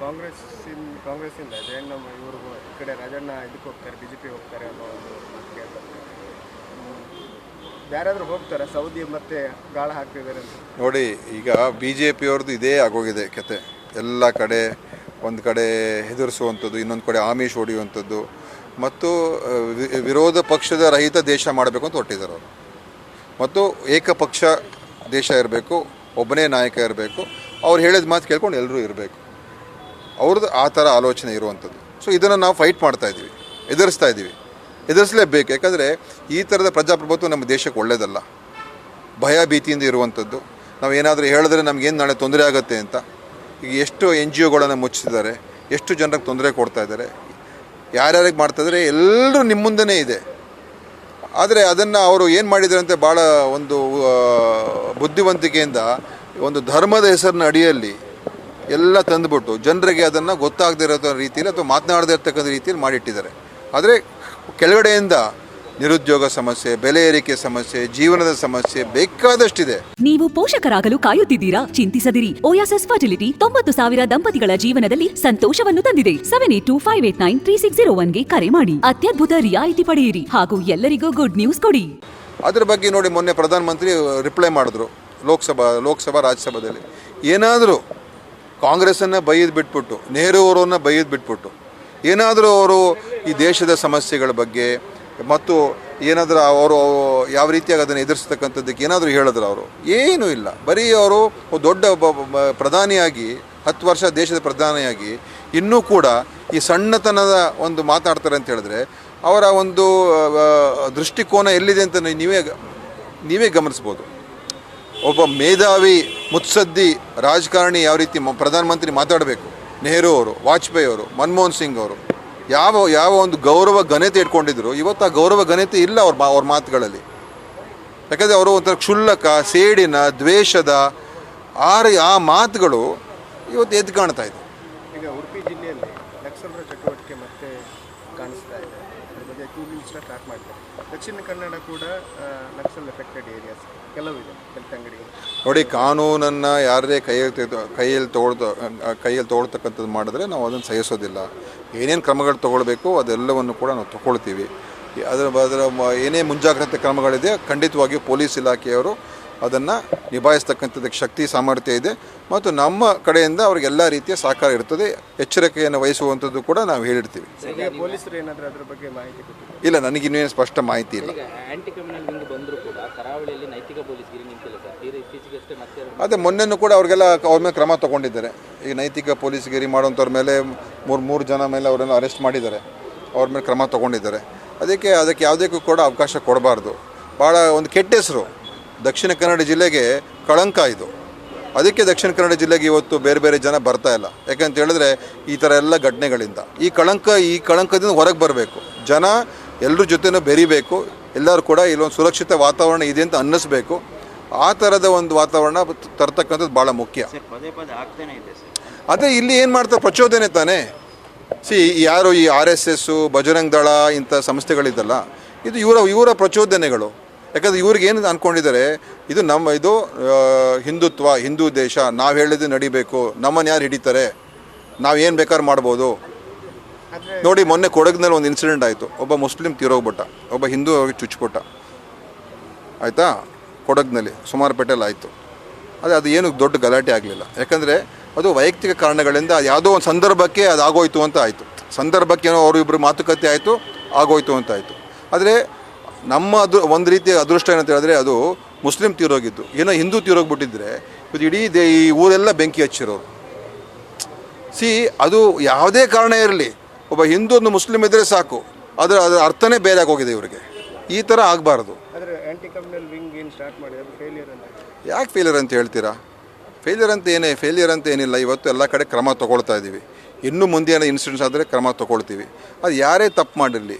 ಕಾಂಗ್ರೆಸ್ಸಿಂದ ಜಯಣ್ಣ ಇವರು ಈ ಕಡೆ ರಾಜಣ್ಣ ಇದಕ್ಕೆ ಹೋಗ್ತಾರೆ, BJP ಹೋಗ್ತಾರೆ ಅನ್ನೋ ಒಂದು ಮಾತು ಕೇಳ್ತಾರೆ. ಯಾರಾದರೂ ಹೋಗ್ತಾರೆ ಸೌದಿ ಮತ್ತೆ ಗಾಳ ಹಾಕ್ತಿದ್ದಾರೆ ಅಂತ ನೋಡಿ. ಈಗ BJP ಅವ್ರದ್ದು ಇದೇ ಆಗೋಗಿದೆ ಕತೆ. ಎಲ್ಲ ಕಡೆ ಒಂದು ಕಡೆ ಹೆದರಿಸುವಂಥದ್ದು, ಇನ್ನೊಂದು ಕಡೆ ಆಮಿಷ ಹೊಡೆಯುವಂಥದ್ದು ಮತ್ತು ವಿರೋಧ ಪಕ್ಷದ ರಹಿತ ದೇಶ ಮಾಡಬೇಕು ಅಂತ ಹೊರಟಿದ್ದಾರೆ ಅವರು. ಮತ್ತು ಏಕಪಕ್ಷ ದೇಶ ಇರಬೇಕು, ಒಬ್ಬನೇ ನಾಯಕ ಇರಬೇಕು, ಅವ್ರು ಹೇಳಿದ ಮಾತು ಕೇಳ್ಕೊಂಡು ಎಲ್ಲರೂ ಇರಬೇಕು. ಅವ್ರದ್ದು ಆ ಥರ ಆಲೋಚನೆ ಇರುವಂಥದ್ದು. ಸೊ ಇದನ್ನು ನಾವು ಫೈಟ್ ಮಾಡ್ತಾಯಿದ್ದೀವಿ, ಎದುರಿಸಲೇಬೇಕು. ಯಾಕಂದರೆ ಈ ಥರದ ಪ್ರಜಾಪ್ರಭುತ್ವ ನಮ್ಮ ದೇಶಕ್ಕೆ ಒಳ್ಳೆಯದಲ್ಲ. ಭಯ ಭೀತಿಯಿಂದ ಇರುವಂಥದ್ದು. ನಾವು ಏನಾದರೂ ಹೇಳಿದ್ರೆ ನಮಗೇನು ನಾಳೆ ತೊಂದರೆ ಆಗುತ್ತೆ ಅಂತ. ಈಗ ಎಷ್ಟು NGOಗಳನ್ನು ಮುಚ್ಚಿದ್ದಾರೆ, ಎಷ್ಟು ಜನರಿಗೆ ತೊಂದರೆ ಕೊಡ್ತಾ ಇದ್ದಾರೆ, ಯಾರ್ಯಾರಿಗೆ ಮಾಡ್ತಾಯಿದ್ದಾರೆ, ಎಲ್ಲರೂ ನಿಮ್ಮ ಮುಂದೆನೇ ಇದೆ. ಆದರೆ ಅದನ್ನು ಅವರು ಏನು ಮಾಡಿದ್ದಾರೆ ಅಂತ ಭಾಳ ಒಂದು ಬುದ್ಧಿವಂತಿಕೆಯಿಂದ ಒಂದು ಧರ್ಮದ ಹೆಸರಿನ ಅಡಿಯಲ್ಲಿ ಎಲ್ಲ ತಂದುಬಿಟ್ಟು ಜನರಿಗೆ ಅದನ್ನು ಗೊತ್ತಾಗದೇ ಇರೋ ರೀತಿಯಲ್ಲಿ ಅಥವಾ ಮಾತನಾಡದೇ ಇರ್ತಕ್ಕಂಥ ರೀತಿಯಲ್ಲಿ ಮಾಡಿಟ್ಟಿದ್ದಾರೆ. ಆದರೆ ಕೆಳಗಡೆಯಿಂದ ನಿರುದ್ಯೋಗ ಸಮಸ್ಯೆ, ಬೆಲೆ ಏರಿಕೆ ಸಮಸ್ಯೆ, ಜೀವನದ ಸಮಸ್ಯೆ ಬೇಕಾದಷ್ಟಿದೆ. ನೀವು ಪೋಷಕರಾಗಲು ಕಾಯುತ್ತಿದ್ದೀರಾ? ಚಿಂತಿಸದಿರಿ. ಓಯಾಸಿಸ್ ಫರ್ಟಿಲಿಟಿ 90,000 ದಂಪತಿಗಳ ಜೀವನದಲ್ಲಿ ಸಂತೋಷವನ್ನು ತಂದಿದೆ. 7825893601ಗೆ ಕರೆ ಮಾಡಿ. ಅತ್ಯದ್ಭುತ ರಿಯಾಯಿತಿ ಪಡೆಯಿರಿ ಹಾಗೂ ಎಲ್ಲರಿಗೂ ಗುಡ್ ನ್ಯೂಸ್ ಕೊಡಿ. ಅದ್ರ ಬಗ್ಗೆ ನೋಡಿ, ಮೊನ್ನೆ ಪ್ರಧಾನಮಂತ್ರಿ ರಿಪ್ಲೈ ಮಾಡಿದ್ರು ಲೋಕಸಭಾ ರಾಜ್ಯಸಭಾದಲ್ಲಿ. ಏನಾದರೂ ಕಾಂಗ್ರೆಸ್ಸನ್ನು ಬೈದು ಬಿಟ್ಬಿಟ್ಟು, ನೆಹರು ಅವರನ್ನು ಬೈದು ಬಿಟ್ಬಿಟ್ಟು, ಏನಾದರೂ ಅವರು ಈ ದೇಶದ ಸಮಸ್ಯೆಗಳ ಬಗ್ಗೆ ಮತ್ತು ಏನಾದರೂ ಅವರು ಯಾವ ರೀತಿಯಾಗಿ ಅದನ್ನು ಎದುರಿಸ್ತಕ್ಕಂಥದ್ದಕ್ಕೆ ಏನಾದರೂ ಹೇಳಿದ್ರು? ಅವರು ಏನೂ ಇಲ್ಲ. ಬರೀ ಅವರು ದೊಡ್ಡ ಪ್ರಧಾನಿಯಾಗಿ 10 ವರ್ಷ ದೇಶದ ಪ್ರಧಾನಿಯಾಗಿ ಇನ್ನೂ ಕೂಡ ಈ ಸಣ್ಣತನದ ಒಂದು ಮಾತಾಡ್ತಾರೆ ಅಂತ ಹೇಳಿದ್ರೆ ಅವರ ಒಂದು ದೃಷ್ಟಿಕೋನ ಎಲ್ಲಿದೆ ಅಂತ ನೀವೇ ಗಮನಿಸ್ಬೋದು. ಒಬ್ಬ ಮೇಧಾವಿ ಮುತ್ಸದ್ದಿ ರಾಜಕಾರಣಿ ಯಾವ ರೀತಿ ಪ್ರಧಾನಮಂತ್ರಿ ಮಾತಾಡಬೇಕು, ನೆಹರು ಅವರು, ವಾಜಪೇಯಿ ಅವರು, ಮನಮೋಹನ್ ಸಿಂಗ್ ಅವರು ಯಾವ ಒಂದು ಗೌರವ ಘನತೆ ಇಟ್ಕೊಂಡಿದ್ರು, ಇವತ್ತು ಆ ಗೌರವ ಘನತೆ ಇಲ್ಲ ಅವ್ರ ಮಾತುಗಳಲ್ಲಿ. ಯಾಕಂದರೆ ಅವರು ಒಂಥರ ಕ್ಷುಲ್ಲಕ, ಸೇಡಿನ, ದ್ವೇಷದ ಆ ಮಾತುಗಳು ಇವತ್ತು ಎದ್ದು ಕಾಣ್ತಾ ಇದೆ. ಈಗ ಉಡುಪಿ ಜಿಲ್ಲೆಯಲ್ಲಿ ನಕ್ಸಲರ ಚಟುವಟಿಕೆ ಮತ್ತೆ ಕಾಣಿಸ್ತಾ ಇದೆ. ಅದ್ರ ಬಗ್ಗೆ 2 ಮಿನಿಟ್ಸ್ ಸ್ಟಾರ್ಟ್ ಮಾಡ್ತಾರೆ. ದಕ್ಷಿಣ ಕನ್ನಡ ಕೂಡ ನಕ್ಸಲ್ ಎಫೆಕ್ಟೆಡ್ ಏರಿಯಾಸ್ ಕೆಲವಿದೆ, ಕೆಲವು ಅಂಗಡಿಗಳು. ನೋಡಿ, ಕಾನೂನನ್ನು ಯಾರೇ ಕೈಯಲ್ಲಿ ತೊಗೊಳ್ತಕ್ಕಂಥದ್ದು ಮಾಡಿದ್ರೆ ನಾವು ಅದನ್ನು ಸಹಿಸೋದಿಲ್ಲ. ಏನೇನು ಕ್ರಮಗಳು ತೊಗೊಳ್ಬೇಕು ಅದೆಲ್ಲವನ್ನು ಕೂಡ ನಾವು ತೊಗೊಳ್ತೀವಿ. ಅದರ ಏನೇ ಮುಂಜಾಗ್ರತೆ ಕ್ರಮಗಳಿದೆ ಖಂಡಿತವಾಗಿಯೂ ಪೊಲೀಸ್ ಇಲಾಖೆಯವರು ಅದನ್ನು ನಿಭಾಯಿಸ್ತಕ್ಕಂಥದ್ದಕ್ಕೆ ಶಕ್ತಿ ಸಾಮರ್ಥ್ಯ ಇದೆ ಮತ್ತು ನಮ್ಮ ಕಡೆಯಿಂದ ಅವ್ರಿಗೆಲ್ಲ ರೀತಿಯ ಸಹಕಾರ ಇರ್ತದೆ. ಎಚ್ಚರಿಕೆಯನ್ನು ವಹಿಸುವಂಥದ್ದು ಕೂಡ ನಾವು ಹೇಳಿರ್ತೀವಿ. ಪೊಲೀಸರು ಏನಾದರೂ ಅದರ ಬಗ್ಗೆ ಮಾಹಿತಿ ಕೊಟ್ಟಿದ್ದಾರೆ? ಇಲ್ಲ, ನನಗಿನ್ನೇನು ಸ್ಪಷ್ಟ ಮಾಹಿತಿ ಇಲ್ಲ. ಅದೇ ಮೊನ್ನೆನೂ ಕೂಡ ಅವ್ರಿಗೆಲ್ಲ ಅವ್ರ ಮೇಲೆ ಕ್ರಮ ತೊಗೊಂಡಿದ್ದಾರೆ. ಈ ನೈತಿಕ ಪೊಲೀಸ್ಗಿರಿ ಮಾಡುವಂಥವ್ರ ಮೇಲೆ ಮೂರು ಜನ ಮೇಲೆ ಅವರನ್ನು ಅರೆಸ್ಟ್ ಮಾಡಿದ್ದಾರೆ, ಅವ್ರ ಮೇಲೆ ಕ್ರಮ ತೊಗೊಂಡಿದ್ದಾರೆ. ಅದಕ್ಕೆ ಯಾವುದಕ್ಕೂ ಕೂಡ ಅವಕಾಶ ಕೊಡಬಾರ್ದು. ಭಾಳ ಒಂದು ಕೆಟ್ಟ ಹೆಸರು ದಕ್ಷಿಣ ಕನ್ನಡ ಜಿಲ್ಲೆಗೆ, ಕಳಂಕ ಇದು. ಅದಕ್ಕೆ ದಕ್ಷಿಣ ಕನ್ನಡ ಜಿಲ್ಲೆಗೆ ಇವತ್ತು ಬೇರೆ ಜನ ಬರ್ತಾ ಇಲ್ಲ. ಯಾಕಂತ ಹೇಳಿದ್ರೆ ಈ ಥರ ಎಲ್ಲ ಘಟನೆಗಳಿಂದ ಈ ಕಳಂಕದಿಂದ ಹೊರಗೆ ಬರಬೇಕು. ಜನ ಎಲ್ಲರ ಜೊತೆನೂ ಬೆರಿಬೇಕು. ಎಲ್ಲರೂ ಕೂಡ ಇಲ್ಲೊಂದು ಸುರಕ್ಷಿತ ವಾತಾವರಣ ಇದೆ ಅಂತ ಅನ್ನಿಸ್ಬೇಕು. ಆ ಥರದ ಒಂದು ವಾತಾವರಣ ತರ್ತಕ್ಕಂಥದ್ದು ಭಾಳ ಮುಖ್ಯ. ಅದೇ ಇಲ್ಲಿ ಏನು ಮಾಡ್ತಾರೆ, ಪ್ರಚೋದನೆ ತಾನೇ. ಯಾರು ಈ RSS, ಬಜರಂಗ್ ದಳ ಇಂಥ ಸಂಸ್ಥೆಗಳಿದ್ದಲ್ಲ, ಇದು ಇವರ ಪ್ರಚೋದನೆಗಳು. ಯಾಕಂದರೆ ಇವ್ರಿಗೆ ಏನು ಅಂದ್ಕೊಂಡಿದ್ದಾರೆ, ಇದು ಹಿಂದುತ್ವ, ಹಿಂದೂ ದೇಶ, ನಾವು ಹೇಳಿದ್ದು ನಡಿಬೇಕು, ನಮ್ಮನ್ನು ಯಾರು ಹಿಡಿತಾರೆ, ನಾವು ಏನು ಬೇಕಾದ್ರೂ ಮಾಡ್ಬೋದು. ನೋಡಿ, ಮೊನ್ನೆ ಕೊಡಗಿನಲ್ಲಿ ಒಂದು ಇನ್ಸಿಡೆಂಟ್ ಆಯಿತು. ಒಬ್ಬ ಮುಸ್ಲಿಂ ತೀರೋಗ್ಬಿಟ್ಟ, ಒಬ್ಬ ಹಿಂದೂ ಅವ್ರಿಗೆ ಚುಚ್ಚಿಬಿಟ್ಟ. ಆಯಿತಾ, ಕೊಡಗಿನಲ್ಲಿ ಸುಮಾರುಪೇಟೆಯಲ್ಲಿ ಆಯಿತು. ಅದು ಏನು ದೊಡ್ಡ ಗಲಾಟೆ ಆಗಲಿಲ್ಲ. ಯಾಕಂದರೆ ಅದು ವೈಯಕ್ತಿಕ ಕಾರಣಗಳಿಂದ ಯಾವುದೋ ಒಂದು ಸಂದರ್ಭಕ್ಕೆ ಅದು ಆಗೋಯ್ತು ಅಂತ ಆಯಿತು. ಸಂದರ್ಭಕ್ಕೇನೋ ಅವರು ಇಬ್ಬರು ಮಾತುಕತೆ ಆಯಿತು, ಆಗೋಯ್ತು ಅಂತ ಆಯಿತು. ಆದರೆ ನಮ್ಮ ಒಂದು ರೀತಿಯ ಅದೃಷ್ಟ ಏನಂತ ಹೇಳಿದ್ರೆ ಅದು ಮುಸ್ಲಿಂ ತೀರೋಗಿದ್ದು. ಏನೋ ಹಿಂದೂ ತೀರೋಗ್ಬಿಟ್ಟಿದ್ರೆ ಇದು ಇಡೀ ಈ ಊರೆಲ್ಲ ಬೆಂಕಿ ಹಚ್ಚಿರೋರು. ಅದು ಯಾವುದೇ ಕಾರಣ ಇರಲಿ, ಒಬ್ಬ ಹಿಂದೂ ಒಂದು ಮುಸ್ಲಿಂ ಇದ್ದರೆ ಸಾಕು, ಅದರ ಅರ್ಥನೇ ಬೇರೆ ಆಗೋಗಿದೆ ಇವರಿಗೆ. ಈ ಥರ ಆಗಬಾರ್ದು. ಯಾಕೆ ಫೇಲಿಯರ್ ಅಂತ ಹೇಳ್ತೀರಾ? ಫೇಲಿಯರ್ ಅಂತ ಏನಿಲ್ಲ. ಇವತ್ತು ಎಲ್ಲ ಕಡೆ ಕ್ರಮ ತೊಗೊಳ್ತಾ ಇದ್ದೀವಿ. ಇನ್ನು ಮುಂದೆ ಏನೋ ಇನ್ಸಿಡೆಂಟ್ಸ್ ಆದರೆ ಕ್ರಮ ತೊಗೊಳ್ತೀವಿ. ಅದು ಯಾರೇ ತಪ್ಪು ಮಾಡಿರಲಿ,